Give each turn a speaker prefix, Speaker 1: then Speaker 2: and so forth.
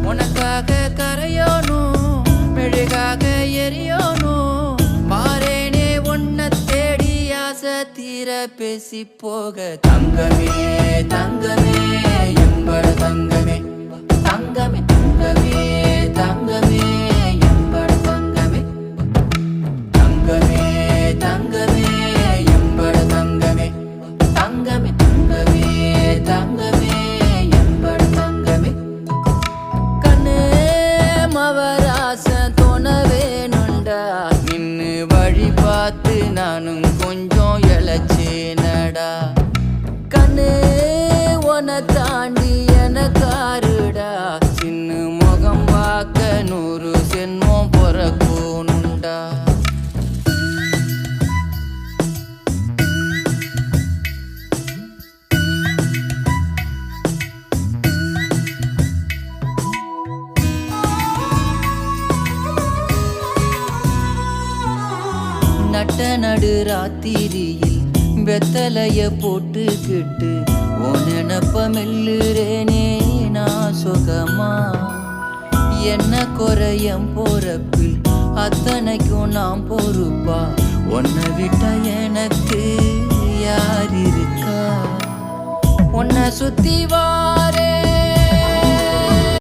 Speaker 1: உனக்காக கரையோனும் மெழுகாக எரியோனும் மாறேனே உன்னை தேடி ஆசை தீர பேசி போக தங்கமே தங்கமே எம்பட தங்கமே தங்கமே தங்கமே தங்கமே எம்பட தங்கமே தங்கமே தங்கமே எம்பட தங்கமே தங்கமே தங்கமே தங்கமே எம்பட தங்கமே கண்ணே மவராச தோணவேனுண்டா நின்னு வழி பார்த்து நானும் கொஞ்சம் இழைச்சேனடா கண்ணே உன தாண்டி எனக்காருடா சின்ன முகம் பார்க்க 100 சென்மம் பொறக்கோனுண்டா நட்ட நடு ராத்திரியில் வெத்தலைய போட்டுக்கிட்டு உன் நினப்ப மெல்லுறேனே நான் சுகமா என்ன குறையம் போறப்பில் அத்தனைக்கும் நான் பொறுப்பா உன்னை விட்டா எனக்கு யார் இருக்கா உன்னை சுத்தி வா